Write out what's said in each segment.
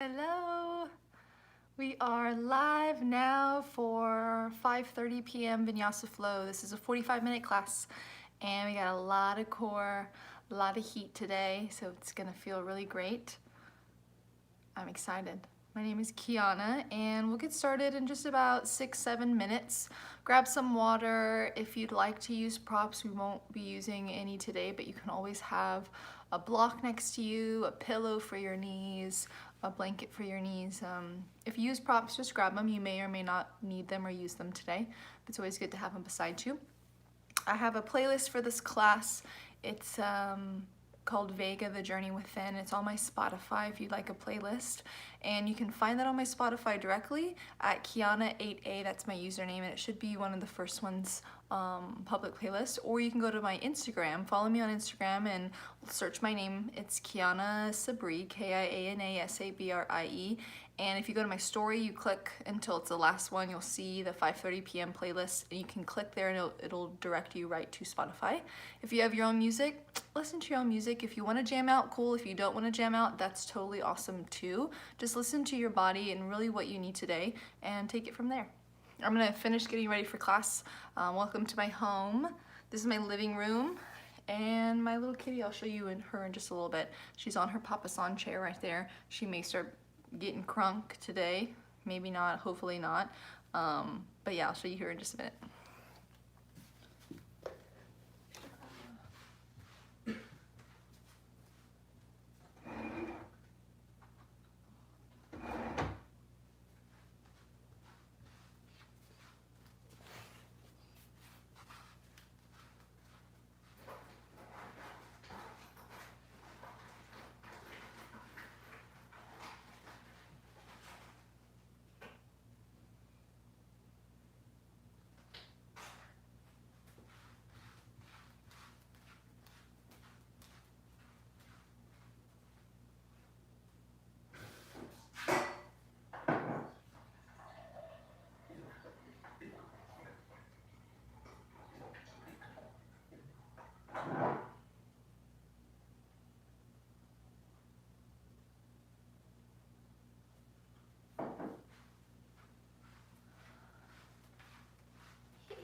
Hello! We are live now for 5:30 p.m. Vinyasa Flow. This is a 45-minute class and we got a lot of core, a lot of heat today, so it's gonna feel really great. I'm excited. My name is Kiana and we'll get started in just about 6-7 minutes. Grab some water. If you'd like to use props, we won't be using any today, but you can always have a block next to you, a pillow for your knees, a blanket for your knees. If you use props, just grab them. You may or may not need them or use them today, but it's always good to have them beside you. I have a playlist for this class. It's called Vega, The Journey Within. It's on my Spotify if you'd like a playlist. And you can find that on my Spotify directly at Kiana8A, that's my username, and it should be one of the first ones, public playlist. Or you can go to my Instagram, follow me on Instagram and search my name. It's Kiana Sabri, Kiana Sabrie. And if you go to my story, you click until it's the last one, you'll see the 5:30 p.m. playlist, and you can click there and it'll direct you right to Spotify. If you have your own music, listen to your own music. If you want to jam out, cool. If you don't want to jam out, that's totally awesome too. Just listen to your body and really what you need today and take it from there. I'm gonna finish getting ready for class. Welcome to my home. This is my living room. And my little kitty, I'll show you her in just a little bit. She's on her papasan chair right there. She may start getting crunk today. Maybe not, hopefully not. But yeah, I'll show you her in just a minute.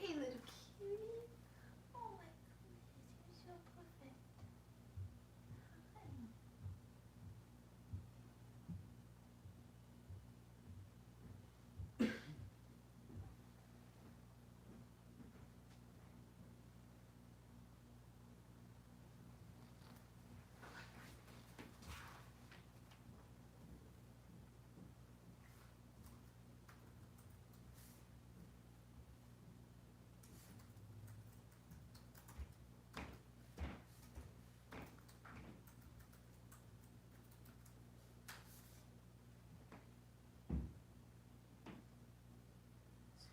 Hey, little cutie. Oh my goodness, you're so perfect. Hi.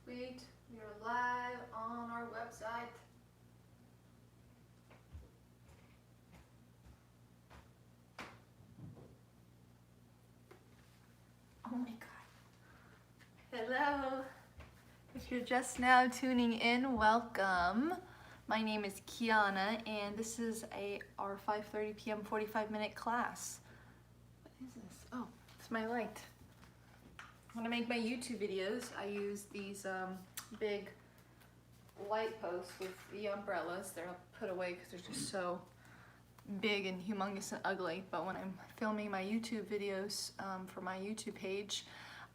Sweet, we are live on our website. Oh my God. Hello. If you're just now tuning in, welcome. My name is Kiana and this is our 5:30 p.m. 45-minute class. What is this? Oh, it's my light. When I make my YouTube videos, I use these big light posts with the umbrellas. They're put away because they're just so big and humongous and ugly. But when I'm filming my YouTube videos for my YouTube page,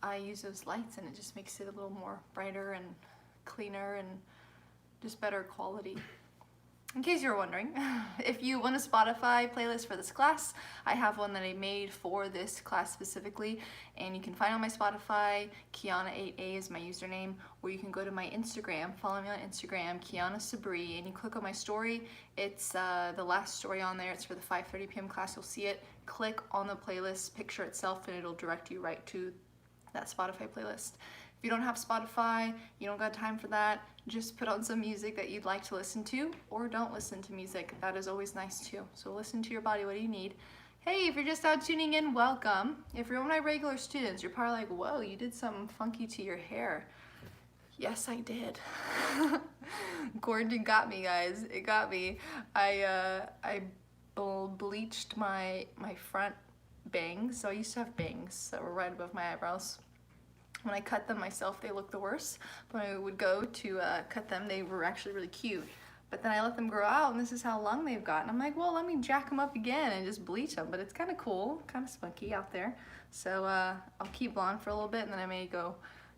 I use those lights and it just makes it a little more brighter and cleaner and just better quality. In case you're wondering, if you want a Spotify playlist for this class, I have one that I made for this class specifically, and you can find it on my Spotify. Kiana8A is my username, or you can go to my Instagram, follow me on Instagram, Kiana Sabrie, and you click on my story. It's the last story on there. It's for the 5:30 p.m. class. You'll see it. Click on the playlist picture itself, and it'll direct you right to that Spotify playlist. If you don't have Spotify, you don't got time for that, just put on some music that you'd like to listen to, or don't listen to music. That is always nice too. So listen to your body. What do you need? Hey, if you're just now tuning in, welcome. If you're one of my regular students, you're probably like, whoa, you did something funky to your hair. Yes, I did. Quarantine got me, guys. It got me. I bleached my front bangs. So I used to have bangs that were right above my eyebrows. When I cut them myself, they looked the worst. When I would go to cut them, they were actually really cute. But then I let them grow out, and this is how long they've gotten. I'm like, well, let me jack them up again and just bleach them. But it's kind of cool, kind of spunky out there. So I'll keep blonde for a little bit, and then I may go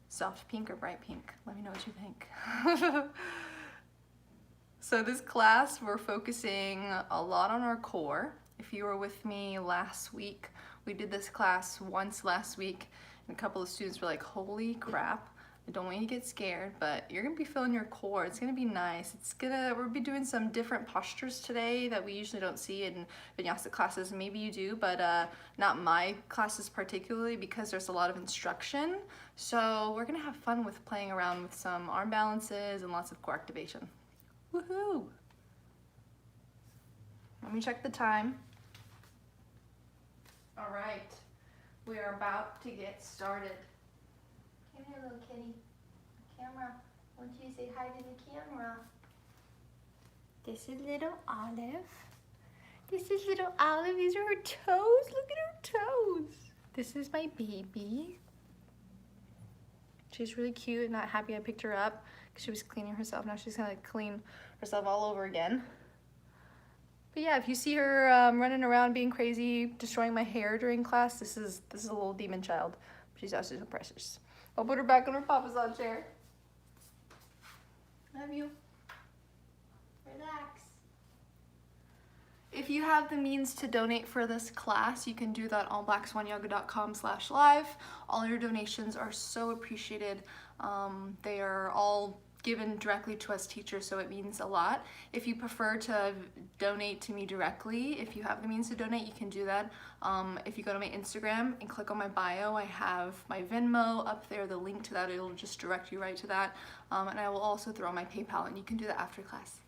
soft pink or bright pink. Let me know what you think. So this class, we're focusing a lot on our core. If you were with me last week, we did this class once last week, and a couple of students were like, holy crap. I don't want you to get scared, but you're gonna be feeling your core. It's gonna be nice. We'll be doing some different postures today that we usually don't see in vinyasa classes. Maybe you do, but not my classes particularly, because there's a lot of instruction. So we're gonna have fun with playing around with some arm balances and lots of core activation. Woohoo! Let me check the time. All right, we are about to get started. Come here, little kitty. Camera, why don't you say hi to the camera? This is little Olive. This is little Olive. These are her toes. Look at her toes. This is my baby. She's really cute and not happy I picked her up because she was cleaning herself. Now she's gonna clean herself all over again. But yeah, if you see her running around being crazy, destroying my hair during class, this is a little demon child. She's also so precious. I'll put her back on her papa's chair. Love you. Relax. If you have the means to donate for this class, you can do that on blackswanyoga.com/live. All your donations are so appreciated. They are all given directly to us teachers, so it means a lot. If you prefer to donate to me directly, if you have the means to donate, you can do that. If you go to my Instagram and click on my bio, I have my Venmo up there, the link to that, it'll just direct you right to that. And I will also throw my PayPal, and you can do that after class.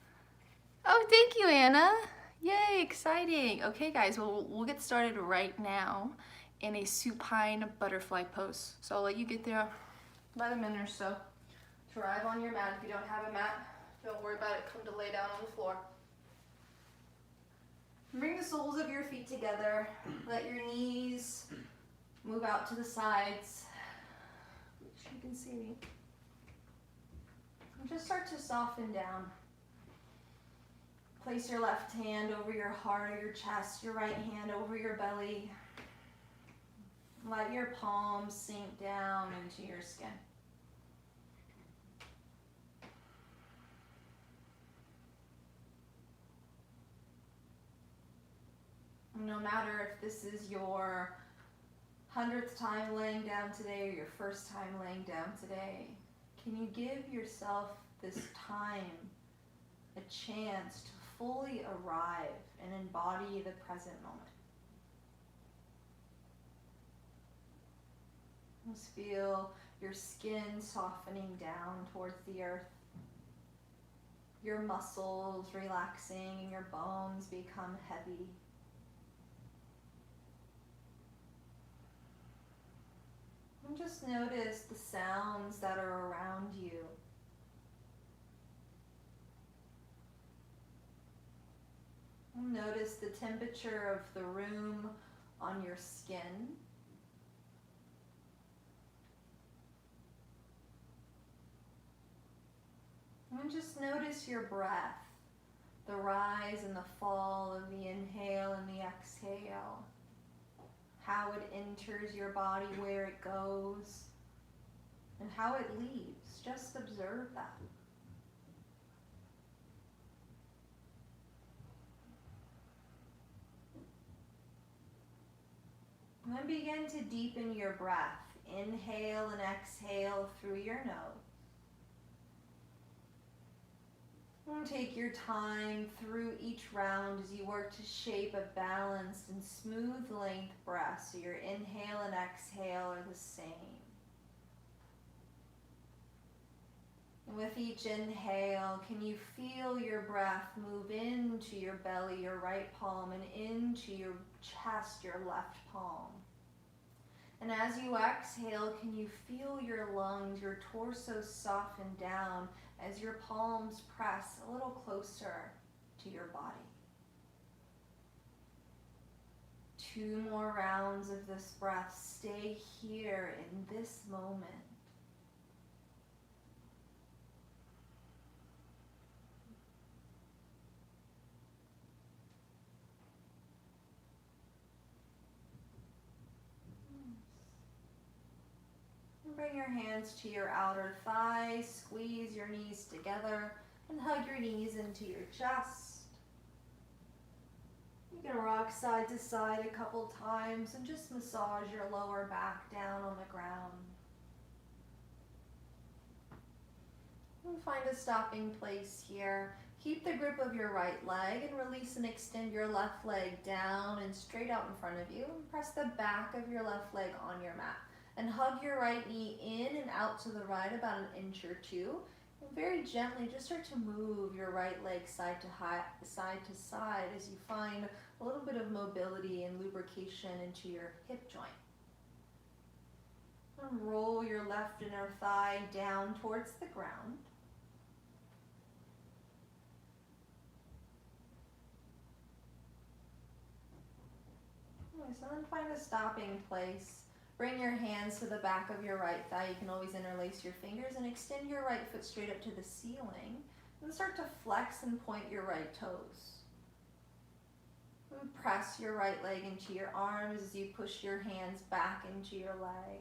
Oh, thank you, Anna. Yay, exciting. Okay, guys, we'll get started right now in a supine butterfly pose. So I'll let you get there about a minute or so. Arrive on your mat. If you don't have a mat, don't worry about it. Come to lay down on the floor. Bring the soles of your feet together. Let your knees move out to the sides. Make sure you can see me. And just start to soften down. Place your left hand over your heart or your chest, your right hand over your belly. Let your palms sink down into your skin. No matter if this is your 100th time laying down today or your first time laying down today, can you give yourself this time, a chance to fully arrive and embody the present moment? Just feel your skin softening down towards the earth, your muscles relaxing and your bones become heavy. And just notice the sounds that are around you. And notice the temperature of the room on your skin. And just notice your breath, the rise and the fall of the inhale and the exhale. How it enters your body, where it goes, and how it leaves. Just observe that. And then begin to deepen your breath. Inhale and exhale through your nose. And take your time through each round as you work to shape a balanced and smooth length breath, so your inhale and exhale are the same. And with each inhale, can you feel your breath move into your belly, your right palm, and into your chest, your left palm? And as you exhale, can you feel your lungs, your torso soften down as your palms press a little closer to your body? 2 more rounds of this breath. Stay here in this moment. Bring your hands to your outer thighs, squeeze your knees together, and hug your knees into your chest. You can rock side to side a couple times and just massage your lower back down on the ground. And find a stopping place here. Keep the grip of your right leg and release and extend your left leg down and straight out in front of you. And press the back of your left leg on your mat. And hug your right knee in and out to the right about 1 inch or 2. And very gently just start to move your right leg side to side as you find a little bit of mobility and lubrication into your hip joint. And roll your left inner thigh down towards the ground. So then find a stopping place. Bring your hands to the back of your right thigh. You can always interlace your fingers and extend your right foot straight up to the ceiling. And start to flex and point your right toes. And press your right leg into your arms as you push your hands back into your leg.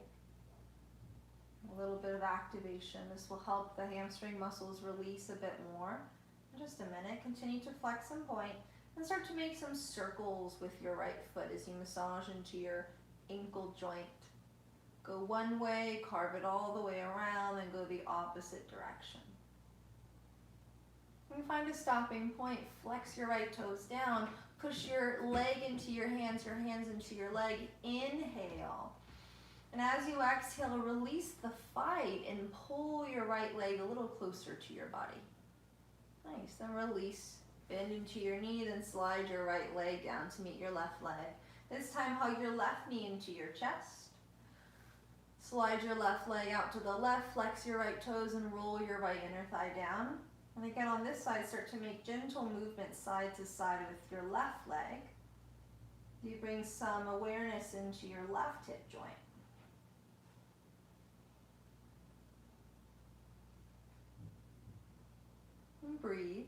A little bit of activation. This will help the hamstring muscles release a bit more. In just a minute, continue to flex and point. And start to make some circles with your right foot as you massage into your ankle joint. Go one way, carve it all the way around, and go the opposite direction. And find a stopping point. Flex your right toes down. Push your leg into your hands into your leg. Inhale. And as you exhale, release the fight and pull your right leg a little closer to your body. Nice. Then release. Bend into your knee, then slide your right leg down to meet your left leg. This time, hug your left knee into your chest. Slide your left leg out to the left, flex your right toes, and roll your right inner thigh down. And again, on this side, start to make gentle movements side to side with your left leg. You bring some awareness into your left hip joint. And breathe.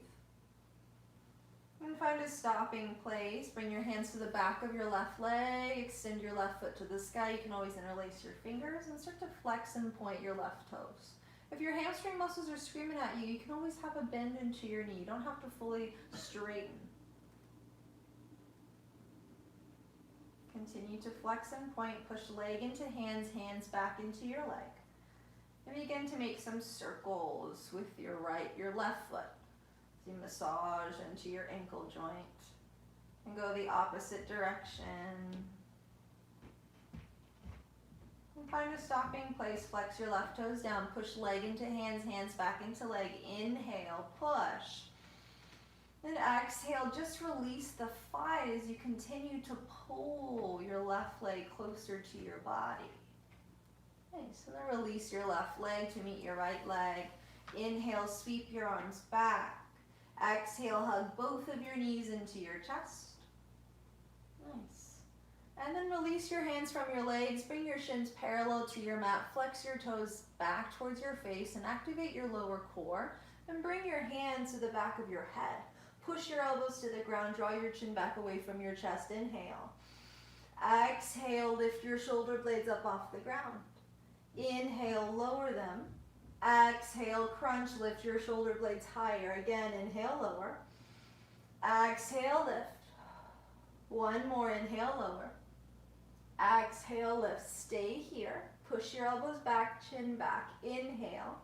And find a stopping place. Bring your hands to the back of your left leg. Extend your left foot to the sky. You can always interlace your fingers and start to flex and point your left toes. If your hamstring muscles are screaming at you, you can always have a bend into your knee. You don't have to fully straighten. Continue to flex and point. Push leg into hands, hands back into your leg. And begin to make some circles with your left foot. You massage into your ankle joint and go the opposite direction. And find a stopping place. Flex your left toes down. Push leg into hands, hands back into leg. Inhale, push. Then exhale, just release the fight as you continue to pull your left leg closer to your body. Okay, so then release your left leg to meet your right leg. Inhale, sweep your arms back. Exhale, hug both of your knees into your chest. Nice. And then release your hands from your legs. Bring your shins parallel to your mat. Flex your toes back towards your face and activate your lower core. And bring your hands to the back of your head. Push your elbows to the ground. Draw your chin back away from your chest. Inhale. Exhale, lift your shoulder blades up off the ground. Inhale, lower them. Exhale, crunch, lift your shoulder blades higher. Again, inhale, lower. Exhale, lift. One more, inhale, lower. Exhale, lift. Stay here. Push your elbows back, chin back. Inhale.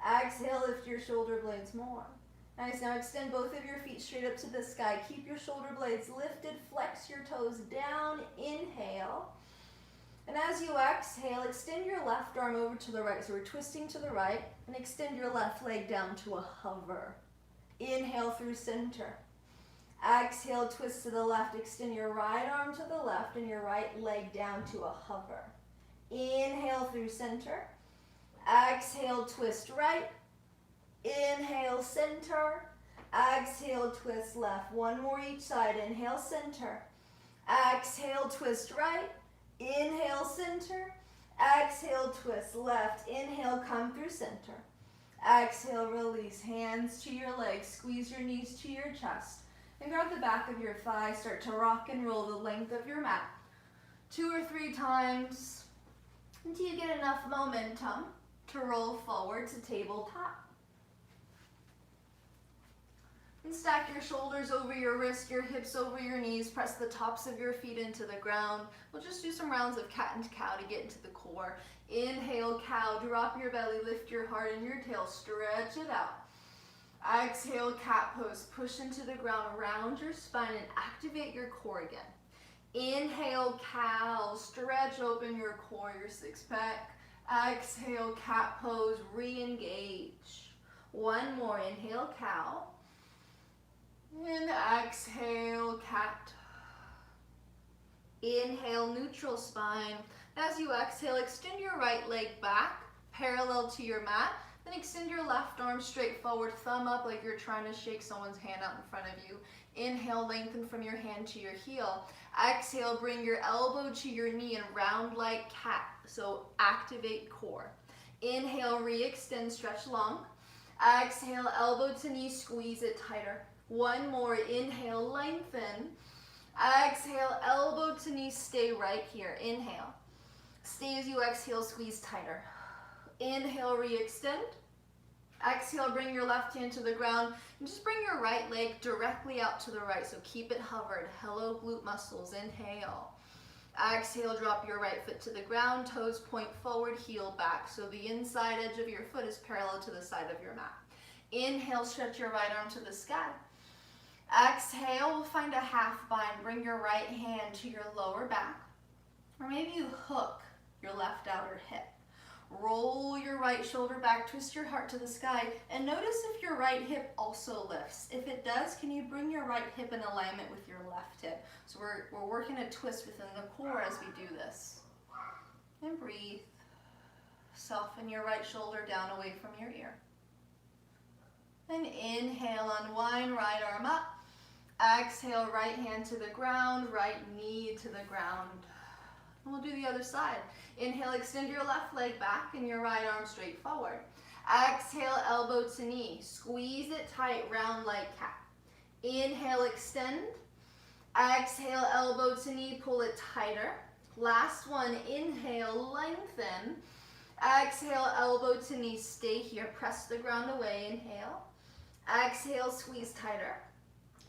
Exhale, lift your shoulder blades more. Nice, now extend both of your feet straight up to the sky. Keep your shoulder blades lifted. Flex your toes down. Inhale. And as you exhale, extend your left arm over to the right. So we're twisting to the right and extend your left leg down to a hover. Inhale through center. Exhale, twist to the left. Extend your right arm to the left and your right leg down to a hover. Inhale through center. Exhale, twist right. Inhale, center. Exhale, twist left. One more each side. Inhale, center. Exhale, twist right. Inhale, center. Exhale, twist left. Inhale, come through center. Exhale, release. Hands to your legs. Squeeze your knees to your chest. And grab the back of your thigh. Start to rock and roll the length of your mat. 2 or 3 times until you get enough momentum to roll forward to tabletop. And stack your shoulders over your wrists, your hips over your knees. Press the tops of your feet into the ground. We'll just do some rounds of cat and cow to get into the core. Inhale, cow. Drop your belly, lift your heart and your tail. Stretch it out. Exhale, cat pose. Push into the ground, round your spine and activate your core again. Inhale, cow. Stretch open your core, your six pack. Exhale, cat pose. Re-engage. One more. Inhale, cow. And exhale, cat. Inhale, neutral spine. As you exhale, extend your right leg back, parallel to your mat. Then extend your left arm straight forward, thumb up like you're trying to shake someone's hand out in front of you. Inhale, lengthen from your hand to your heel. Exhale, bring your elbow to your knee and round like cat. So activate core. Inhale, re-extend, stretch long. Exhale, elbow to knee, squeeze it tighter. One more. Inhale, lengthen. Exhale, elbow to knee, stay right here. Inhale. Stay as you exhale, squeeze tighter. Inhale, re-extend. Exhale, bring your left hand to the ground and just bring your right leg directly out to the right. So keep it hovered. Hello, glute muscles. Inhale. Exhale, drop your right foot to the ground, toes point forward, heel back. So the inside edge of your foot is parallel to the side of your mat. Inhale, stretch your right arm to the sky. Exhale, we'll find a half bind. Bring your right hand to your lower back. Or maybe you hook your left outer hip. Roll your right shoulder back, twist your heart to the sky, and notice if your right hip also lifts. If it does, can you bring your right hip in alignment with your left hip? So we're working a twist within the core as we do this. And breathe. Soften your right shoulder down away from your ear. And inhale, unwind, right arm up. Exhale, right hand to the ground, right knee to the ground. And we'll do the other side. Inhale, extend your left leg back and your right arm straight forward. Exhale, elbow to knee. Squeeze it tight, round like cat. Inhale, extend. Exhale, elbow to knee, pull it tighter. Last one, inhale, lengthen. Exhale, elbow to knee, stay here. Press the ground away, inhale. Exhale, squeeze tighter.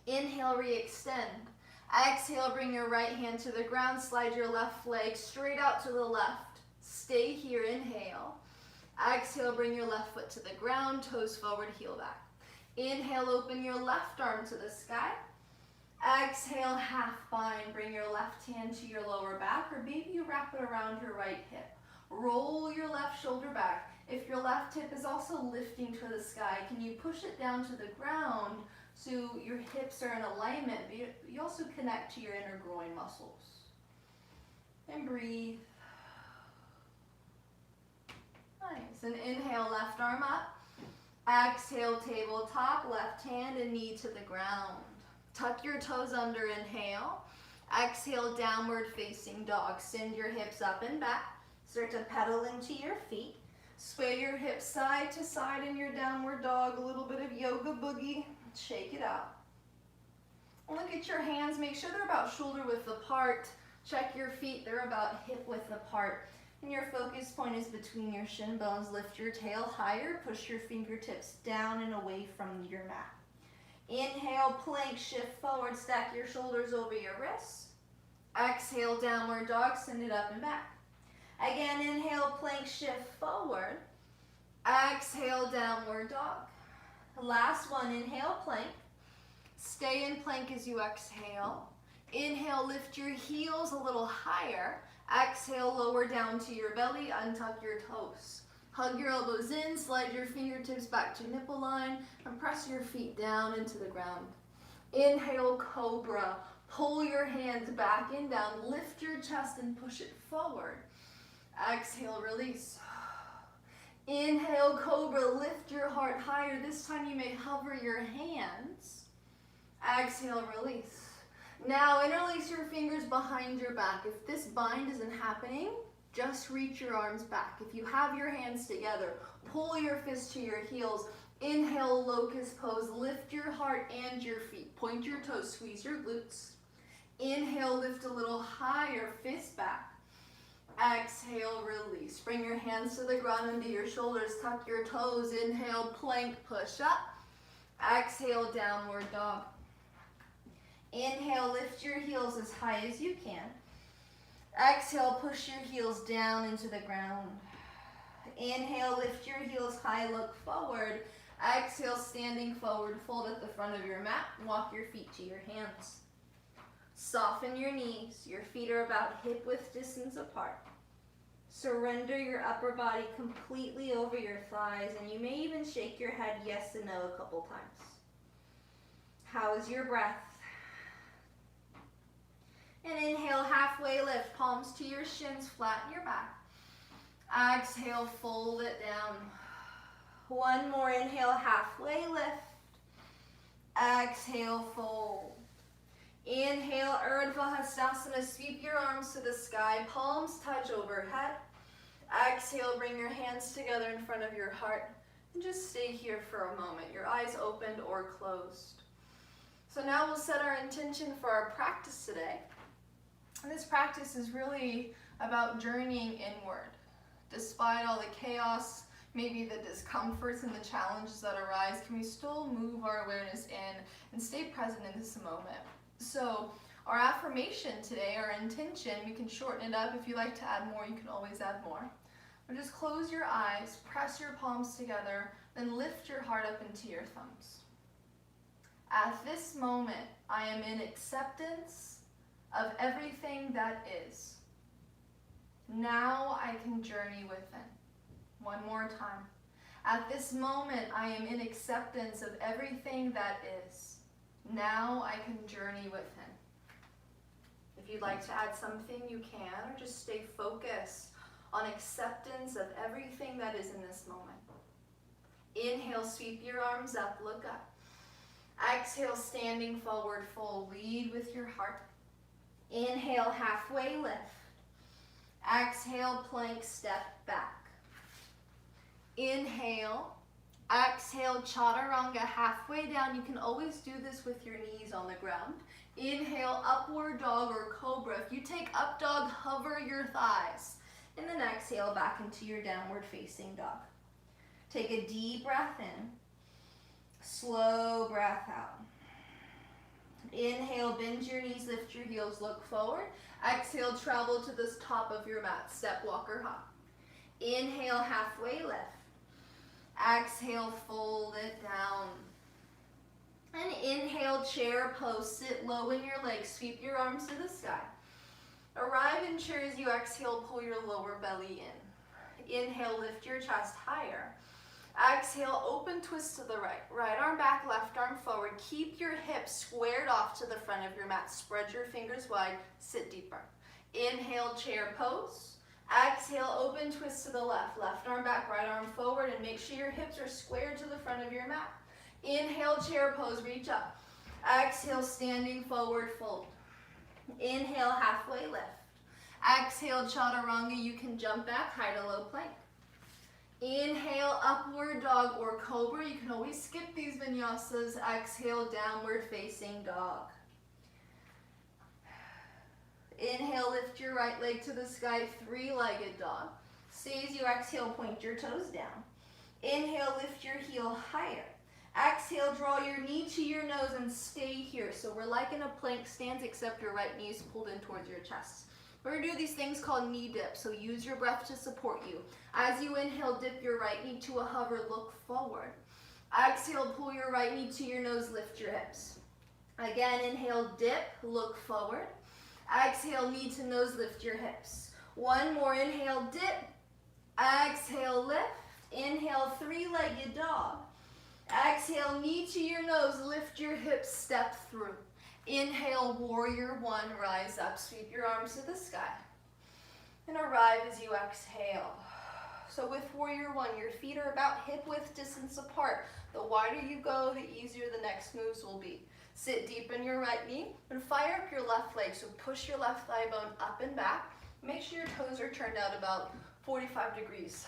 Inhale, re-extend. Exhale, bring your right hand to the ground, slide your left leg straight out to the left. Stay here, inhale. Exhale, bring your left foot to the ground, toes forward, heel back. Inhale, open your left arm to the sky. Exhale, half bind, bring your left hand to your lower back, or maybe you wrap it around your right hip. Roll your left shoulder back. If your left hip is also lifting to the sky, can you push it down to the ground so your hips are in alignment, but you also connect to your inner groin muscles. And breathe. Nice. And inhale, left arm up. Exhale, tabletop, left hand and knee to the ground. Tuck your toes under, inhale. Exhale, downward facing dog. Send your hips up and back. Start to pedal into your feet. Sway your hips side to side in your downward dog. A little bit of yoga boogie. Shake it out. Look at your hands. Make sure they're about shoulder width apart. Check your feet. They're about hip width apart. And your focus point is between your shin bones. Lift your tail higher. Push your fingertips down and away from your mat. Inhale, plank, shift forward. Stack your shoulders over your wrists. Exhale, downward dog. Send it up and back. Again, inhale, plank, shift forward. Exhale, downward dog. Last one, inhale, plank. Stay in plank as you exhale. Inhale, lift your heels a little higher. Exhale, lower down to your belly, untuck your toes. Hug your elbows in, slide your fingertips back to nipple line, and press your feet down into the ground. Inhale, cobra. Pull your hands back and down, lift your chest and push it forward. Exhale, release. Inhale, cobra, lift your heart higher. This time you may hover your hands. Exhale, release. Now interlace your fingers behind your back. If this bind isn't happening, just reach your arms back. If you have your hands together, pull your fists to your heels. Inhale, locust pose. Lift your heart and your feet. Point your toes, squeeze your glutes. Inhale, lift a little higher, fist back. Exhale, release. Bring your hands to the ground under your shoulders. Tuck your toes. Inhale, plank, push up. Exhale, downward dog. Inhale, lift your heels as high as you can. Exhale, push your heels down into the ground. Inhale, lift your heels high, look forward. Exhale, standing forward, fold at the front of your mat. Walk your feet to your hands. Soften your knees. Your feet are about hip width distance apart. Surrender your upper body completely over your thighs, and you may even shake your head yes and no a couple times. How is your breath? And inhale, halfway lift, palms to your shins, flatten your back. Exhale, fold it down. One more, inhale, halfway lift. Exhale, fold. Inhale, Urdhva Hastasana, sweep your arms to the sky, palms touch overhead. Exhale, bring your hands together in front of your heart, and just stay here for a moment, your eyes opened or closed. So now we'll set our intention for our practice today. And this practice is really about journeying inward. Despite all the chaos, maybe the discomforts and the challenges that arise, can we still move our awareness in and stay present in this moment? So our affirmation today, our intention, we can shorten it up. If you like to add more, you can always add more. But just close your eyes, press your palms together, then lift your heart up into your thumbs. At this moment, I am in acceptance of everything that is. Now I can journey within. One more time. At this moment, I am in acceptance of everything that is. Now I can journey within. If you'd like to add something, you can, or just stay focused on acceptance of everything that is in this moment. Inhale, sweep your arms up, look up. Exhale, standing forward, fold, lead with your heart. Inhale, halfway lift. Exhale, plank, step back. Inhale. Exhale, chaturanga, halfway down. You can always do this with your knees on the ground. Inhale, upward dog or cobra. If you take up dog, hover your thighs. And then exhale back into your downward facing dog. Take a deep breath in. Slow breath out. Inhale, bend your knees, lift your heels, look forward. Exhale, travel to the top of your mat, step, walk, or hop. Inhale, halfway lift. Exhale, fold it down. And inhale, chair pose, sit low in your legs, sweep your arms to the sky. Arrive in chair as you exhale, pull your lower belly in. Inhale, lift your chest higher. Exhale, open twist to the right. Right arm back, left arm forward. Keep your hips squared off to the front of your mat. Spread your fingers wide, sit deeper. Inhale, chair pose. Exhale, open twist to the left. Left arm back, right arm forward, and make sure your hips are squared to the front of your mat. Inhale, chair pose, reach up. Exhale, standing forward, fold. Inhale, halfway lift. Exhale, chaturanga, you can jump back, high to low plank. Inhale, upward dog or cobra. You can always skip these vinyasas. Exhale, downward facing dog. Inhale, lift your right leg to the sky, three-legged dog. Stay as you exhale, point your toes down. Inhale, lift your heel higher. Exhale, draw your knee to your nose and stay here. So we're like in a plank stance, except your right knee is pulled in towards your chest. We're going to do these things called knee dips, so use your breath to support you. As you inhale, dip your right knee to a hover, look forward. Exhale, pull your right knee to your nose, lift your hips. Again, inhale, dip, look forward. Exhale, knee to nose, lift your hips. One more, inhale, dip. Exhale, lift. Inhale, three-legged dog. Exhale, knee to your nose, lift your hips, step through. Inhale, warrior one, rise up, sweep your arms to the sky. And arrive as you exhale. So with warrior one, your feet are about hip width distance apart. The wider you go, the easier the next moves will be. Sit deep in your right knee and fire up your left leg. So push your left thigh bone up and back. Make sure your toes are turned out about 45 degrees.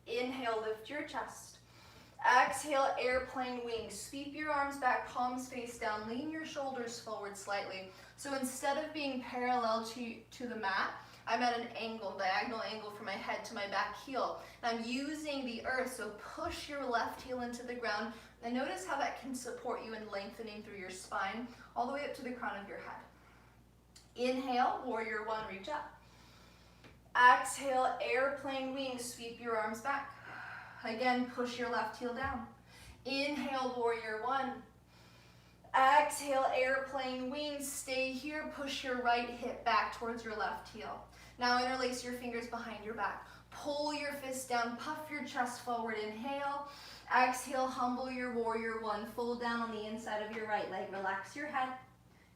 Inhale, lift your chest. Exhale, airplane wings. Sweep your arms back, palms face down. Lean your shoulders forward slightly. So instead of being parallel to the mat, I'm at an angle, diagonal angle from my head to my back heel. And I'm using the earth, so push your left heel into the ground. And notice how that can support you in lengthening through your spine, all the way up to the crown of your head. Inhale, warrior one, reach up. Exhale, airplane wings, sweep your arms back. Again, push your left heel down. Inhale, warrior one. Exhale, airplane wings, stay here, push your right hip back towards your left heel. Now interlace your fingers behind your back. Pull your fist down, puff your chest forward, inhale. Exhale, humble your warrior one, fold down on the inside of your right leg. Relax your head,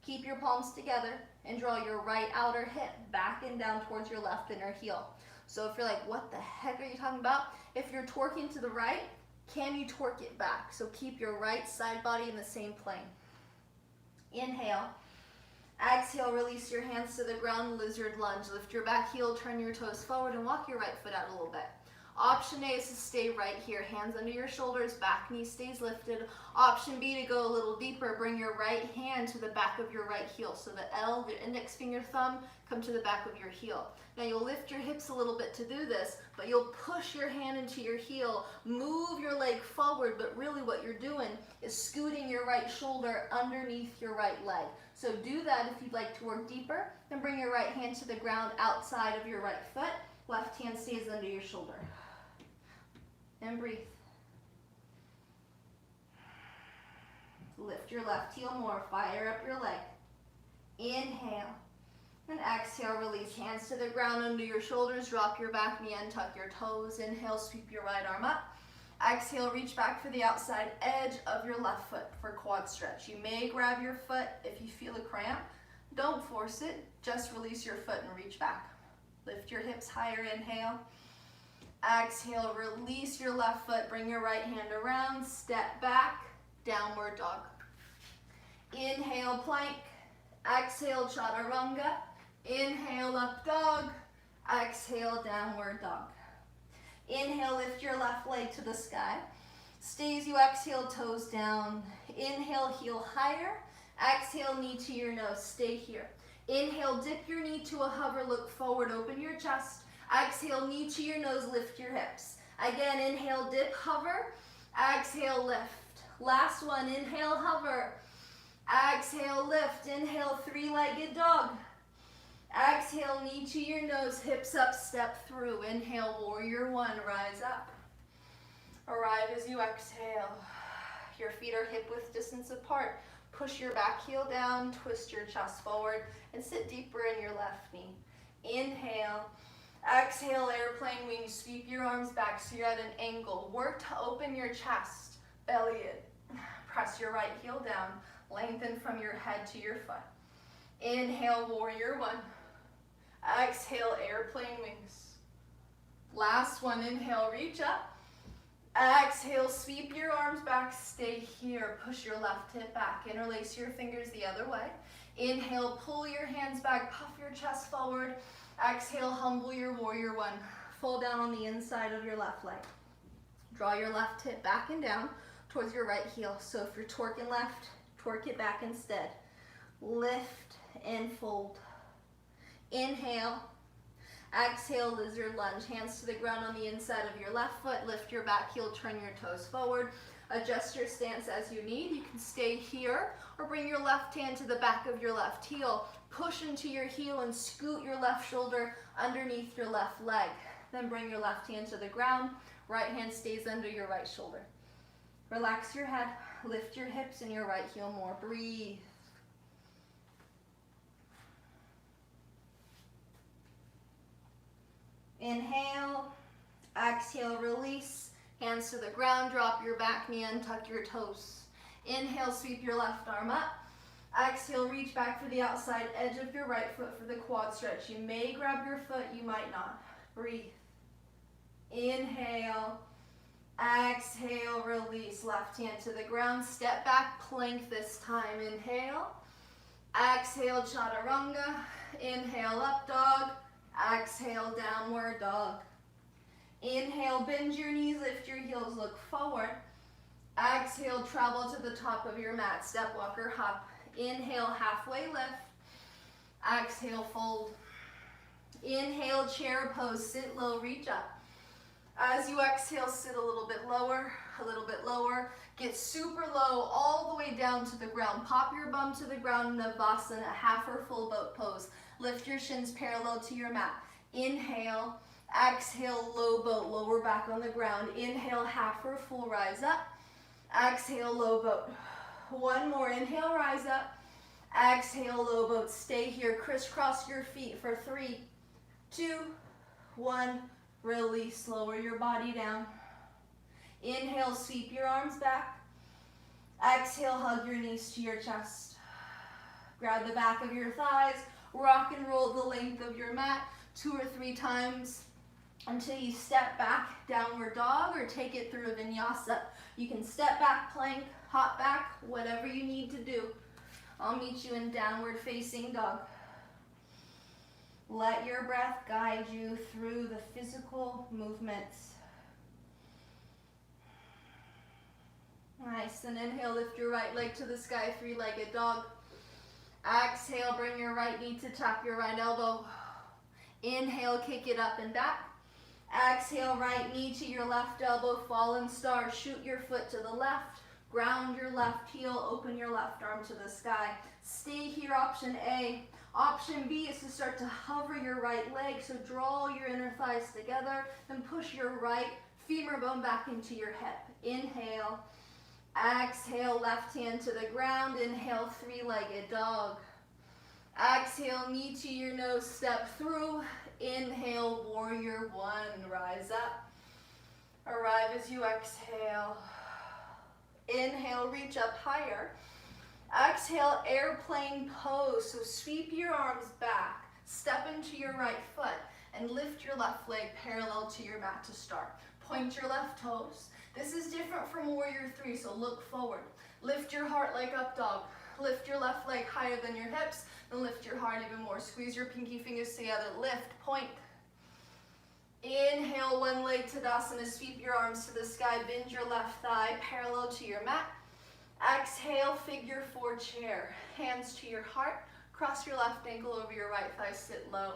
keep your palms together, and draw your right outer hip back and down towards your left inner heel. So if you're like, what the heck are you talking about? If you're torquing to the right, can you torque it back? So keep your right side body in the same plane. Inhale. Exhale, release your hands to the ground, lizard lunge. Lift your back heel, turn your toes forward, and walk your right foot out a little bit. Option A is to stay right here. Hands under your shoulders, back knee stays lifted. Option B, to go a little deeper, bring your right hand to the back of your right heel. So the L, the index finger, thumb, come to the back of your heel. Now you'll lift your hips a little bit to do this, but you'll push your hand into your heel, move your leg forward, but really what you're doing is scooting your right shoulder underneath your right leg. So do that if you'd like to work deeper. Then bring your right hand to the ground outside of your right foot. Left hand stays under your shoulder. And breathe. Lift your left heel more, fire up your leg. Inhale. And exhale, release hands to the ground under your shoulders, drop your back knee, untuck your toes. Inhale, sweep your right arm up. Exhale, reach back for the outside edge of your left foot for quad stretch. You may grab your foot if you feel a cramp. Don't force it, just release your foot and reach back. Lift your hips higher, inhale. Exhale, release your left foot, bring your right hand around, step back, downward dog. Inhale, plank. Exhale, chaturanga. Inhale, up dog. Exhale, downward dog. Inhale, lift your left leg to the sky. Stay as you exhale, toes down. Inhale, heel higher. Exhale, knee to your nose, stay here. Inhale, dip your knee to a hover, look forward, open your chest. Exhale, knee to your nose, lift your hips. Again, inhale, dip, hover. Exhale, lift. Last one, inhale, hover. Exhale, lift. Inhale, three-legged dog. Exhale, knee to your nose, hips up, step through. Inhale, warrior one, rise up. Arrive as you exhale. Your feet are hip width distance apart. Push your back heel down, twist your chest forward, and sit deeper in your left knee. Inhale. Exhale, airplane wings, sweep your arms back so you're at an angle. Work to open your chest, belly in. Press your right heel down, lengthen from your head to your foot. Inhale, warrior one. Exhale, airplane wings. Last one, inhale, reach up. Exhale, sweep your arms back, stay here. Push your left hip back, interlace your fingers the other way. Inhale, pull your hands back, puff your chest forward. Exhale, humble your warrior one. Fold down on the inside of your left leg. Draw your left hip back and down towards your right heel. So if you're torquing left, torque it back instead. Lift and fold. Inhale. Exhale, lizard lunge. Hands to the ground on the inside of your left foot. Lift your back heel, turn your toes forward. Adjust your stance as you need. You can stay here or bring your left hand to the back of your left heel. Push into your heel and scoot your left shoulder underneath your left leg. Then bring your left hand to the ground. Right hand stays under your right shoulder. Relax your head. Lift your hips and your right heel more. Breathe. Inhale. Exhale, release. Hands to the ground, drop your back knee, untuck your toes. Inhale, sweep your left arm up. Exhale, reach back for the outside edge of your right foot for the quad stretch. You may grab your foot, you might not. Breathe. Inhale. Exhale, release. Left hand to the ground. Step back, plank this time. Inhale. Exhale, chaturanga. Inhale, up dog. Exhale, downward dog. Inhale, bend your knees, lift your heels, look forward. Exhale, travel to the top of your mat. Step, walker, hop. Inhale, halfway lift. Exhale, fold. Inhale, chair pose. Sit low, reach up. As you exhale, sit a little bit lower, a little bit lower. Get super low all the way down to the ground. Pop your bum to the ground in Navasana, half or full boat pose. Lift your shins parallel to your mat. Inhale, exhale, low boat, lower back on the ground. Inhale, half or full, rise up. Exhale, low boat. One more, inhale, rise up. Exhale, low boat. Stay here, crisscross your feet for 3, 2, 1. Release, lower your body down. Inhale, sweep your arms back. Exhale, hug your knees to your chest. Grab the back of your thighs, rock and roll the length of your mat 2 or 3 times until you step back, downward dog, or take it through a vinyasa. You can step back, plank, hop back, whatever you need to do. I'll meet you in downward facing dog. Let your breath guide you through the physical movements. Nice, and inhale, lift your right leg to the sky, 3-legged dog. Exhale, bring your right knee to tap your right elbow. Inhale, kick it up and back. Exhale, right knee to your left elbow, fallen star. Shoot your foot to the left. Ground your left heel, open your left arm to the sky. Stay here, option A. Option B is to start to hover your right leg, so draw your inner thighs together and push your right femur bone back into your hip. Inhale, exhale, left hand to the ground. Inhale, 3-legged dog. Exhale, knee to your nose, step through. Inhale, warrior 1, rise up. Arrive as you exhale. Inhale, reach up higher. Exhale, airplane pose. So sweep your arms back, step into your right foot, and lift your left leg parallel to your mat to start. Point your left toes. This is different from warrior 3, so look forward. Lift your heart like up dog. Lift your left leg higher than your hips, and lift your heart even more. Squeeze your pinky fingers together. Lift, point. Inhale, one leg Tadasana. Sweep your arms to the sky. Bend your left thigh parallel to your mat. Exhale, figure 4 chair. Hands to your heart. Cross your left ankle over your right thigh. Sit low.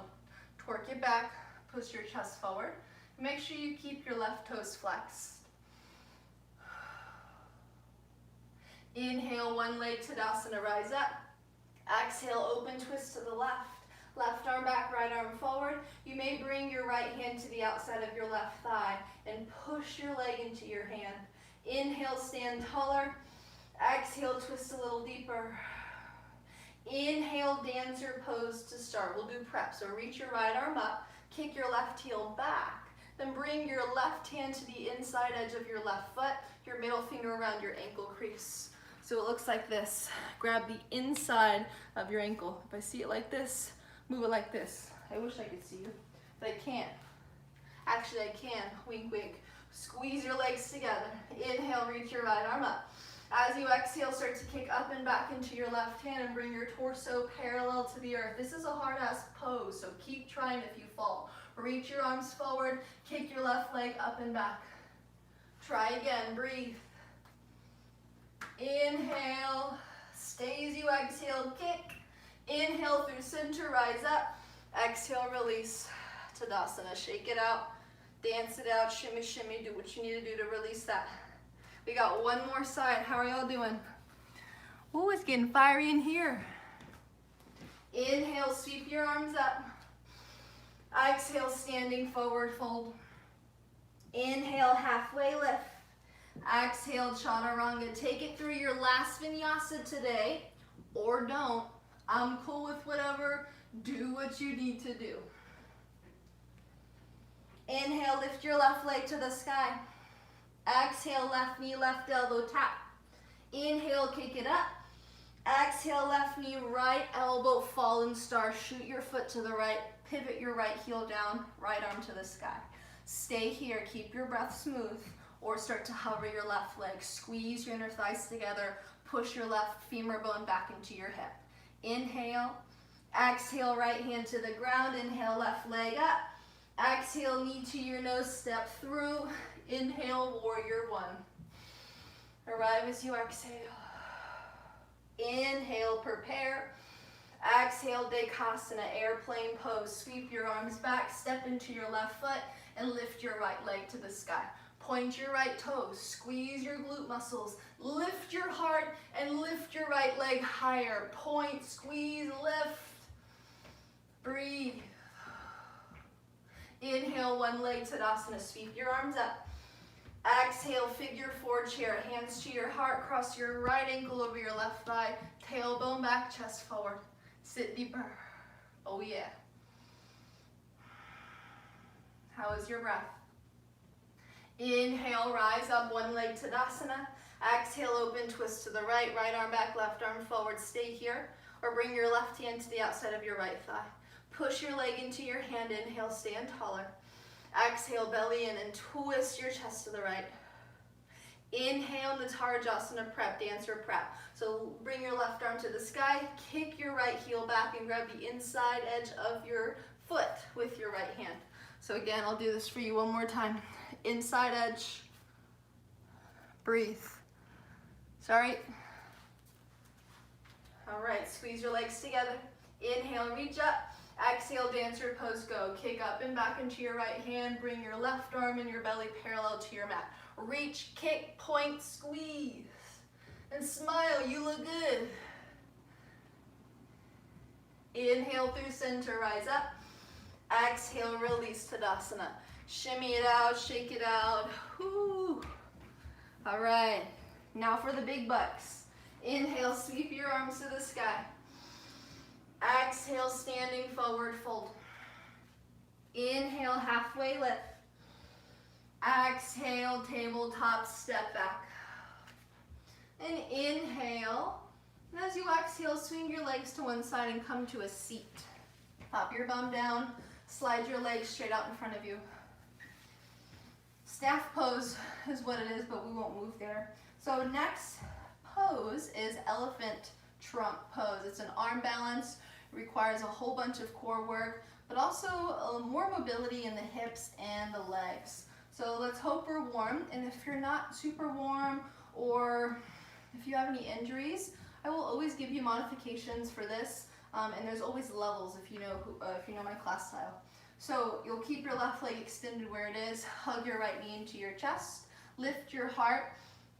Torque it back. Push your chest forward. Make sure you keep your left toes flexed. Inhale, one leg Tadasana. Rise up. Exhale, open twist to the left. Left arm back, right arm forward. You may bring your right hand to the outside of your left thigh and push your leg into your hand. Inhale, stand taller. Exhale, twist a little deeper. Inhale, dancer pose to start. We'll do prep. So reach your right arm up, kick your left heel back, then bring your left hand to the inside edge of your left foot, your middle finger around your ankle crease. So it looks like this. Grab the inside of your ankle. If I see it like this, move it like this. I wish I could see you, but I can't. Actually, I can. Wink, wink. Squeeze your legs together. Inhale, reach your right arm up. As you exhale, start to kick up and back into your left hand and bring your torso parallel to the earth. This is a hard-ass pose, so keep trying if you fall. Reach your arms forward, kick your left leg up and back. Try again, breathe. Inhale, stay as you exhale, kick. Inhale through center, rise up. Exhale, release. Tadasana, shake it out, dance it out, shimmy, shimmy, do what you need to do to release that. We got one more side. How are y'all doing? Ooh, it's getting fiery in here. Inhale, sweep your arms up. Exhale, standing forward fold. Inhale, halfway lift. Exhale, chaturanga. Take it through your last vinyasa today, or don't. I'm cool with whatever. Do what you need to do. Inhale, lift your left leg to the sky. Exhale, left knee, left elbow, tap. Inhale, kick it up. Exhale, left knee, right elbow, fallen star. Shoot your foot to the right. Pivot your right heel down, right arm to the sky. Stay here, keep your breath smooth. or start to hover your left leg. Squeeze your inner thighs together, push your left femur bone back into your hip. Inhale, exhale, right hand to the ground, inhale, left leg up. Exhale, knee to your nose, step through. Inhale, warrior one. Arrive as you exhale. Inhale, prepare. Exhale, Dekasana, airplane pose. Sweep your arms back, step into your left foot, and lift your right leg to the sky. Point your right toes, squeeze your glute muscles, lift your heart, and lift your right leg higher. Point, squeeze, lift. Breathe. Inhale, one leg Tadasana, sweep your arms up. Exhale, figure four chair, hands to your heart, cross your right ankle over your left thigh, tailbone back, chest forward. Sit deeper. Oh yeah. How is your breath? Inhale, rise up, one leg Tadasana. Exhale, open, twist to the right, right arm back, left arm forward, stay here. Or bring your left hand to the outside of your right thigh. Push your leg into your hand, inhale, stand taller. Exhale, belly in and twist your chest to the right. Inhale, Natarajasana prep, dancer prep. So bring your left arm to the sky, kick your right heel back and grab the inside edge of your foot with your right hand. So again, I'll do this for you one more time. Inside edge, breathe. Sorry. All right, squeeze your legs together. Inhale, reach up. Exhale, dancer pose, go. Kick up and back into your right hand. Bring your left arm and your belly parallel to your mat. Reach, kick, point, squeeze. And smile, you look good. Inhale through center, rise up. Exhale, release Tadasana. Shimmy it out, shake it out. Whoo. All right, now for the big bucks. Inhale, sweep your arms to the sky. Exhale, standing forward fold. Inhale, halfway lift. Exhale, tabletop step back. And inhale. And as you exhale, swing your legs to one side and come to a seat. Pop your bum down, slide your legs straight out in front of you. Staff pose is what it is, but we won't move there. So next pose is elephant trunk pose. It's an arm balance. Requires a whole bunch of core work, but also more mobility in the hips and the legs. So let's hope we're warm, and if you're not super warm or if you have any injuries, I will always give you modifications for this, and there's always levels if you know my class style. So you'll keep your left leg extended where it is, hug your right knee into your chest, lift your heart,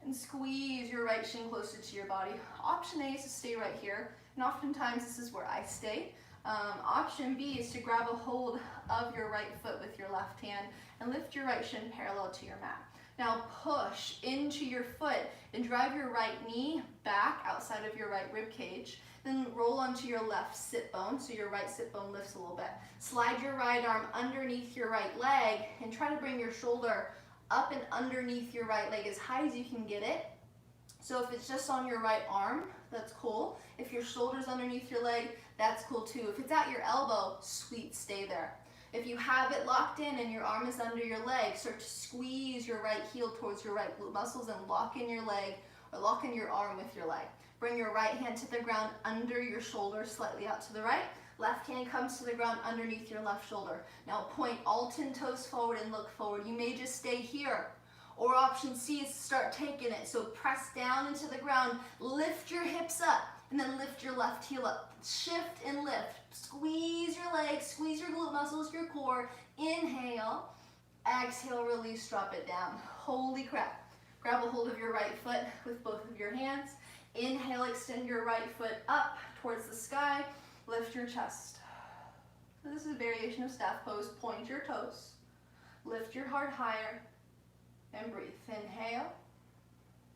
and squeeze your right shin closer to your body. Option A is to stay right here, and oftentimes this is where I stay. Option B is to grab a hold of your right foot with your left hand and lift your right shin parallel to your mat. Now push into your foot and drive your right knee back outside of your right rib cage. Then roll onto your left sit bone, so your right sit bone lifts a little bit. Slide your right arm underneath your right leg and try to bring your shoulder up and underneath your right leg as high as you can get it. So if it's just on your right arm, that's cool. If your shoulder's underneath your leg, that's cool too. If it's at your elbow, sweet, stay there. If you have it locked in and your arm is under your leg, start to squeeze your right heel towards your right glute muscles and lock in your leg or lock in your arm with your leg. Bring your right hand to the ground under your shoulder, slightly out to the right. Left hand comes to the ground underneath your left shoulder. Now point all 10 toes forward and look forward. You may just stay here. Or option C is to start taking it. So press down into the ground, lift your hips up, and then lift your left heel up. Shift and lift. Squeeze your legs, squeeze your glute muscles, your core. Inhale, exhale, release, drop it down. Holy crap. Grab a hold of your right foot with both of your hands. Inhale, extend your right foot up towards the sky. Lift your chest. So this is a variation of staff pose. Point your toes. Lift your heart higher. And breathe. Inhale.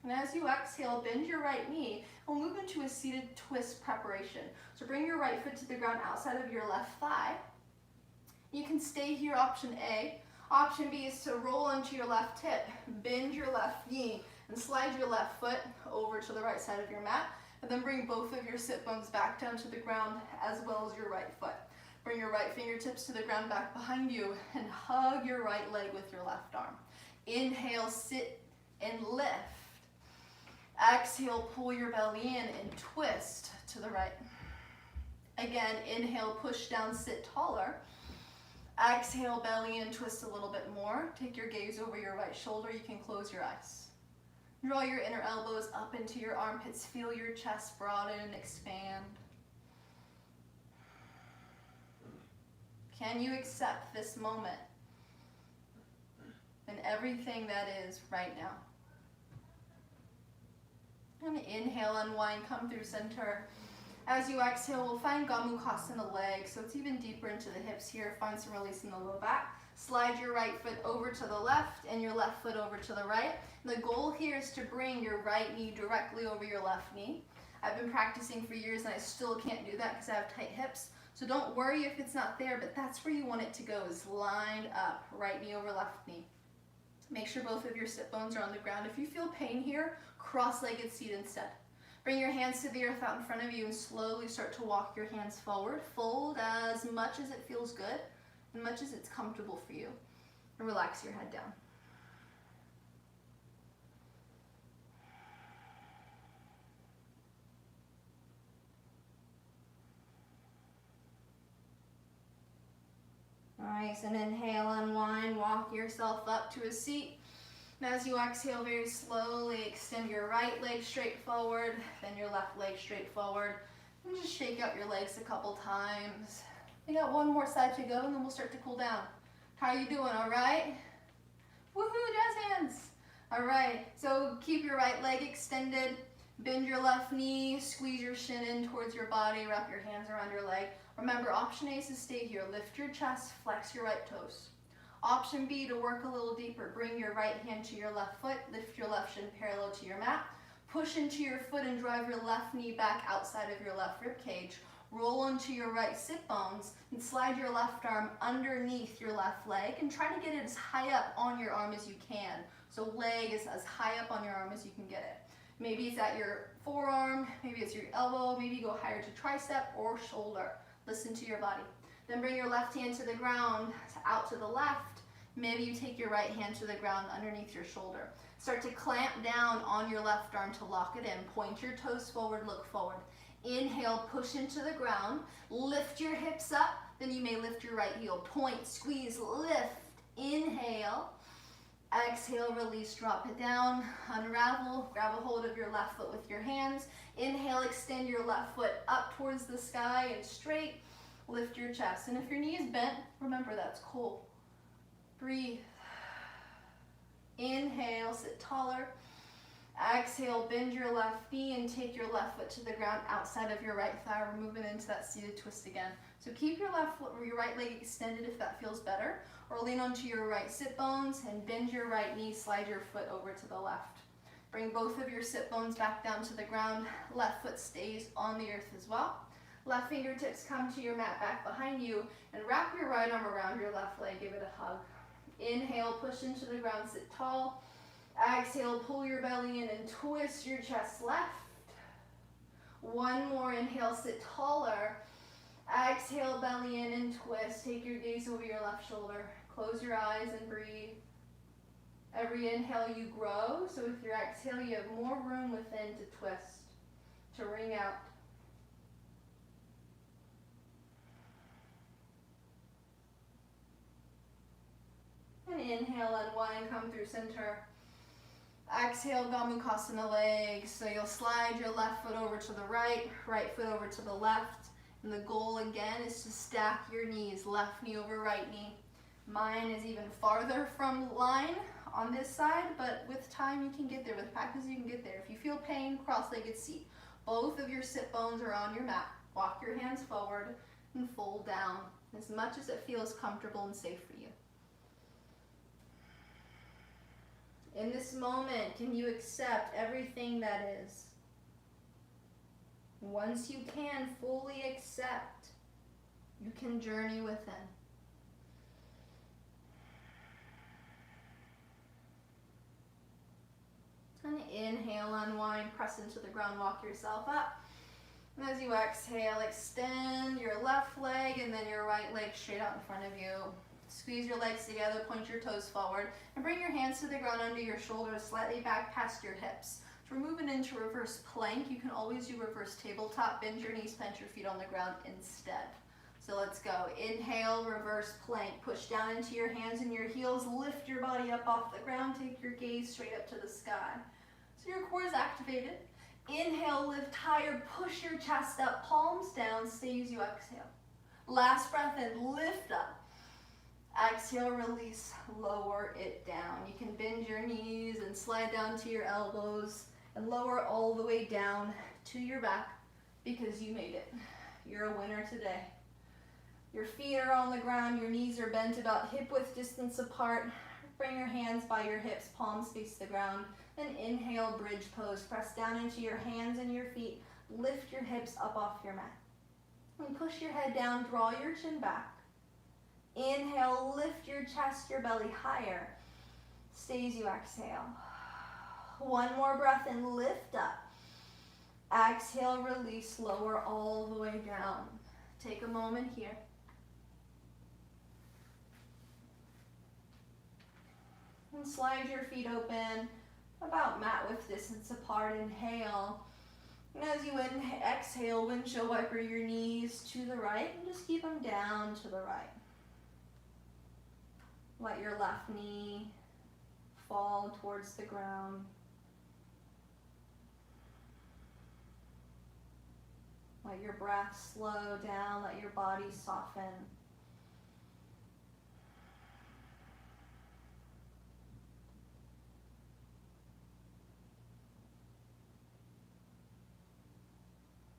And as you exhale, bend your right knee and we'll move into a seated twist preparation. So bring your right foot to the ground outside of your left thigh. You can stay here, option A. Option B is to roll onto your left hip, bend your left knee, and slide your left foot over to the right side of your mat, and then bring both of your sit bones back down to the ground as well as your right foot. Bring your right fingertips to the ground back behind you and hug your right leg with your left arm. Inhale, sit and lift. Exhale, pull your belly in and twist to the right. Again, inhale, push down, sit taller. Exhale, belly in, twist a little bit more. Take your gaze over your right shoulder. You can close your eyes. Draw your inner elbows up into your armpits. Feel your chest broaden and expand. Can you accept this moment and everything that is right now? And inhale, unwind, come through center. As you exhale, we'll find Gomukhasana leg, so it's even deeper into the hips here. Find some release in the low back. Slide your right foot over to the left and your left foot over to the right. The goal here is to bring your right knee directly over your left knee. I've been practicing for years and I still can't do that because I have tight hips. So don't worry if it's not there, but that's where you want it to go, is lined up, right knee over left knee. Make sure both of your sit bones are on the ground. If you feel pain here, cross-legged seat instead. Bring your hands to the earth out in front of you and slowly start to walk your hands forward. Fold as much as it feels good and much as it's comfortable for you. And relax your head down. Nice, and inhale, unwind, walk yourself up to a seat. And as you exhale, very slowly extend your right leg straight forward, then your left leg straight forward. And just shake out your legs a couple times. We got one more side to go and then we'll start to cool down. How are you doing, all right? Woohoo, jazz hands. All right, so keep your right leg extended, bend your left knee, squeeze your shin in towards your body, wrap your hands around your leg. Remember, option A is to stay here. Lift your chest, flex your right toes. Option B, to work a little deeper, bring your right hand to your left foot, lift your left shin parallel to your mat, push into your foot and drive your left knee back outside of your left rib cage. Roll into your right sit bones and slide your left arm underneath your left leg and try to get it as high up on your arm as you can. So leg is as high up on your arm as you can get it. Maybe it's at your forearm, maybe it's your elbow, maybe go higher to tricep or shoulder. Listen to your body. Then bring your left hand to the ground, out to the left. Maybe you take your right hand to the ground underneath your shoulder. Start to clamp down on your left arm to lock it in. Point your toes forward, look forward. Inhale, push into the ground. Lift your hips up, then you may lift your right heel. Point, squeeze, lift. Inhale. Exhale, release, drop it down. Unravel, grab a hold of your left foot with your hands. Inhale, extend your left foot up towards the sky and straight. Lift your chest. And if your knee is bent, remember that's cool. Breathe. Inhale, sit taller. Exhale, bend your left knee and take your left foot to the ground outside of your right thigh. We're moving into that seated twist again. So keep your left foot or your right leg extended if that feels better, or lean onto your right sit bones and bend your right knee, slide your foot over to the left. Bring both of your sit bones back down to the ground. Left foot stays on the earth as well. Left fingertips come to your mat back behind you and wrap your right arm around your left leg. Give it a hug. Inhale, push into the ground, sit tall. Exhale, pull your belly in and twist your chest left. One more, inhale, sit taller. Exhale, belly in and twist. Take your gaze over your left shoulder. Close your eyes and breathe. Every inhale you grow, so with your exhale you have more room within to twist, to wring out. And inhale, unwind, come through center. Exhale, Gomukhasana legs. So you'll slide your left foot over to the right, right foot over to the left. And the goal again is to stack your knees, left knee over right knee. Mine is even farther from line on this side, but with time you can get there. With practice you can get there. If you feel pain, cross-legged seat. Both of your sit bones are on your mat. Walk your hands forward and fold down as much as it feels comfortable and safe for you. In this moment, can you accept everything that is? Once you can fully accept, you can journey within. And inhale, unwind, press into the ground, walk yourself up. And as you exhale, extend your left leg and then your right leg straight out in front of you. Squeeze your legs together, point your toes forward, and bring your hands to the ground under your shoulders, slightly back past your hips. So we're moving into reverse plank. You can always do reverse tabletop. Bend your knees, plant your feet on the ground instead. So let's go. Inhale, reverse plank. Push down into your hands and your heels. Lift your body up off the ground. Take your gaze straight up to the sky. So your core is activated. Inhale, lift higher. Push your chest up, palms down. Stay as you exhale. Last breath in, lift up. Exhale, release, lower it down. You can bend your knees and slide down to your elbows and lower all the way down to your back because you made it. You're a winner today. Your feet are on the ground, your knees are bent about hip width distance apart. Bring your hands by your hips, palms face the ground. Then inhale, bridge pose. Press down into your hands and your feet. Lift your hips up off your mat. And push your head down, draw your chin back. Inhale, lift your chest, your belly higher. Stay as you exhale. One more breath in, lift up. Exhale, release, lower all the way down. Take a moment here. And slide your feet open, about mat width distance apart. Inhale. And as you exhale, windshield wiper your knees to the right and just keep them down to the right. Let your left knee fall towards the ground. Let your breath slow down, let your body soften.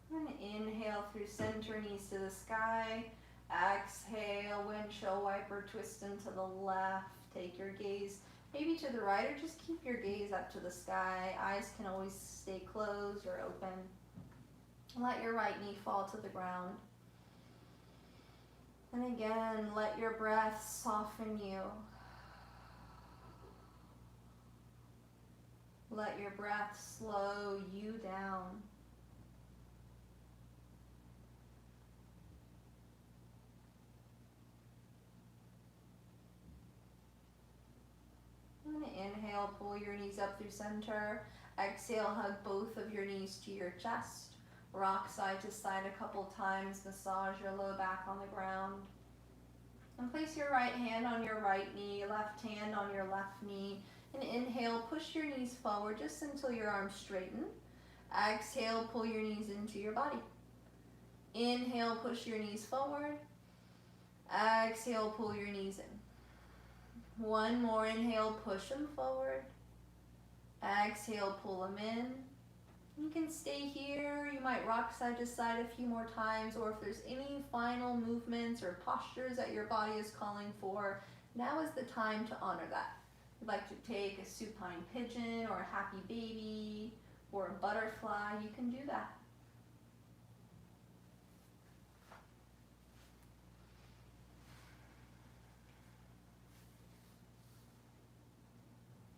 And inhale through center, knees to the sky. Exhale, windshield wiper, twist into the left. Take your gaze maybe to the right, or just keep your gaze up to the sky. Eyes can always stay closed or open. Let your right knee fall to the ground. And again, let your breath soften you. Let your breath slow you down. And inhale, pull your knees up through center. Exhale, hug both of your knees to your chest. Rock side to side a couple times. Massage your low back on the ground. And place your right hand on your right knee, left hand on your left knee. And inhale, push your knees forward just until your arms straighten. Exhale, pull your knees into your body. Inhale, push your knees forward. Exhale, pull your knees in. One more inhale, push them forward. Exhale, pull them in. You can stay here. You might rock side to side a few more times, or if there's any final movements or postures that your body is calling for, now is the time to honor that. If you'd like to take a supine pigeon or a happy baby or a butterfly, you can do that.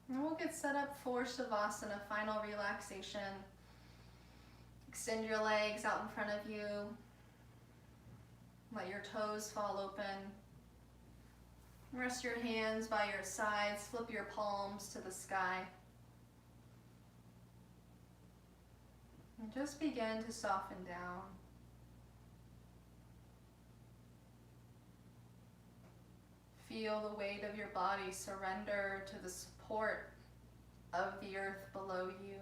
And we'll get set up for Shavasana, final relaxation. Extend your legs out in front of you. Let your toes fall open. Rest your hands by your sides. Flip your palms to the sky. And just begin to soften down. Feel the weight of your body surrender to the support of the earth below you.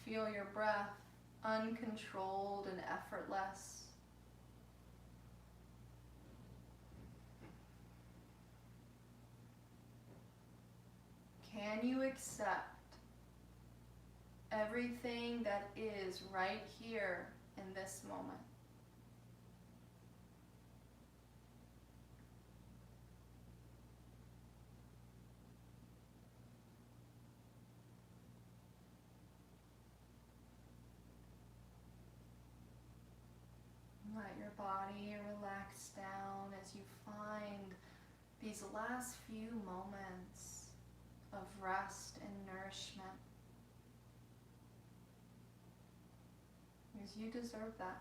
Feel your breath uncontrolled and effortless. Can you accept everything that is right here in this moment? Let your body relax down as you find these last few moments of rest and nourishment. because you deserve that.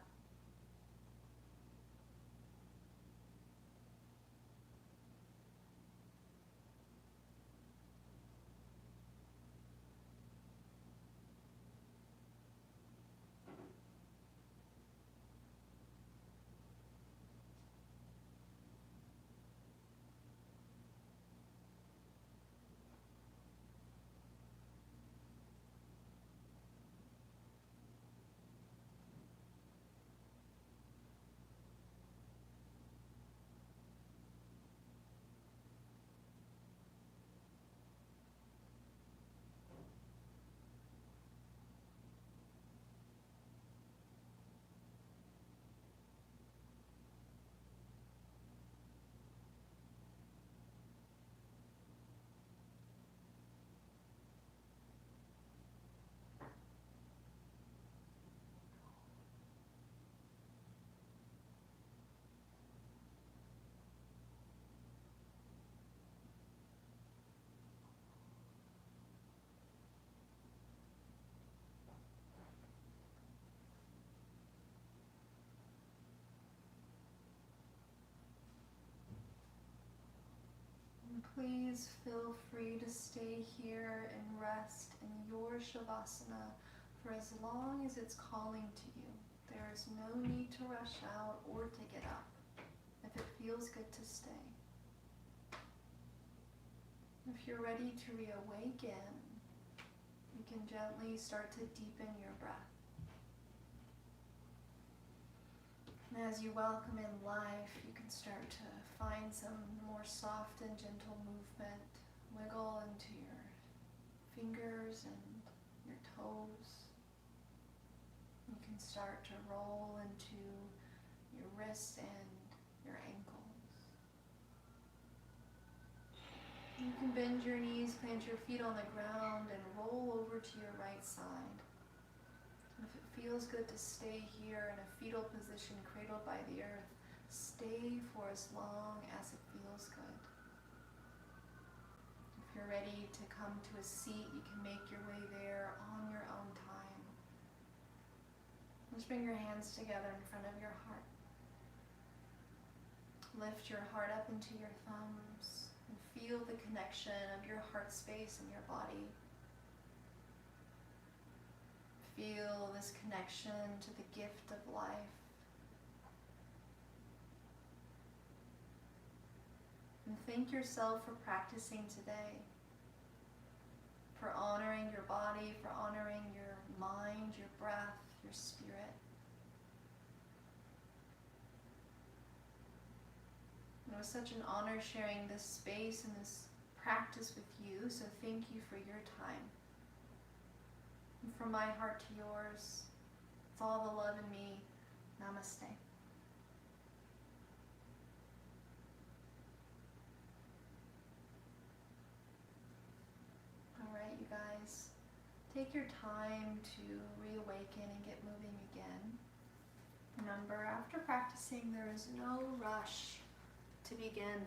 Please feel free to stay here and rest in your Shavasana for as long as it's calling to you. There is no need to rush out or to get up if it feels good to stay. If you're ready to reawaken, you can gently start to deepen your breath. And as you welcome in life, you can start to find some more soft and gentle movement. Wiggle into your fingers and your toes. You can start to roll into your wrists and your ankles. You can bend your knees, plant your feet on the ground, and roll over to your right side. If it feels good to stay here in a fetal position, cradled by the earth, stay for as long as it feels good. If you're ready to come to a seat, you can make your way there on your own time. Just bring your hands together in front of your heart. Lift your heart up into your thumbs and feel the connection of your heart space and your body. Feel this connection to the gift of life. And thank yourself for practicing today, for honoring your body, for honoring your mind, your breath, your spirit. It was such an honor sharing this space and this practice with you, so thank you for your time. And from my heart to yours, with all the love in me, namaste. Alright, you guys, take your time to reawaken and get moving again. Remember, after practicing, there is no rush to begin.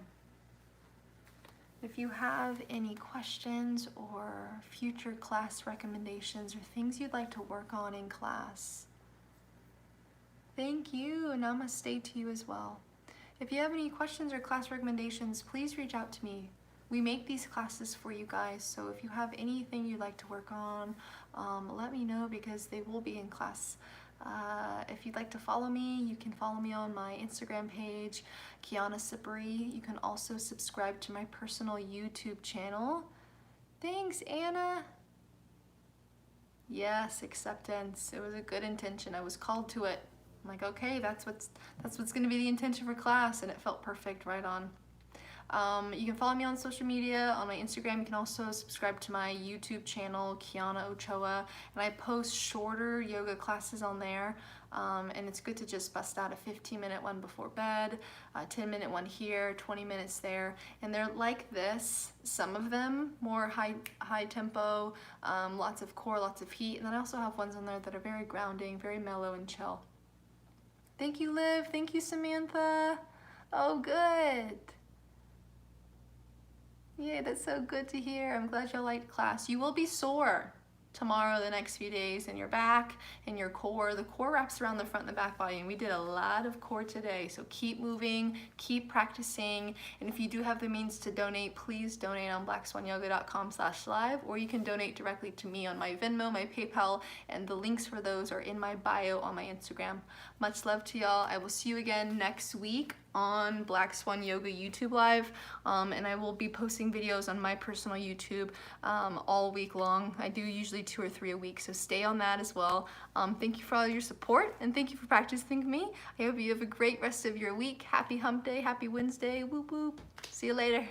If you have any questions or future class recommendations or things you'd like to work on in class, thank you. Namaste to you as well. If you have any questions or class recommendations, please reach out to me. We make these classes for you guys, so if you have anything you'd like to work on, let me know because they will be in class. If you'd like to follow me, you can follow me on my Instagram page, Kiana Sippery. You can also subscribe to my personal YouTube channel. Thanks, Anna. Yes, acceptance. It was a good intention. I was called to it. I'm like, okay, that's what's going to be the intention for class, and it felt perfect. Right on. You can follow me on social media, on my Instagram. You can also subscribe to my YouTube channel, Kiana Ochoa, and I post shorter yoga classes on there, and it's good to just bust out a 15-minute one before bed, a 10-minute one here, 20 minutes there, and they're like this, some of them more high tempo, lots of core, lots of heat, and then I also have ones on there that are very grounding, very mellow and chill. Thank you, Liv. Thank you, Samantha. Oh, good. Yay, that's so good to hear. I'm glad you liked class. You will be sore. tomorrow, the next few days, in your back and your core. The core wraps around the front and the back body, and we did a lot of core today. So keep moving, keep practicing, and if you do have the means to donate, please donate on blackswanyoga.com/live, or you can donate directly to me on my Venmo, my PayPal, and the links for those are in my bio on my Instagram. Much love to y'all. I will see you again next week on Black Swan Yoga YouTube Live, and I will be posting videos on my personal YouTube all week long. I do usually 2 or 3 a week, so stay on that as well. Thank you for all your support, and thank you for practicing with me. I hope you have a great rest of your week. Happy hump day, happy Wednesday, whoop whoop. See you later.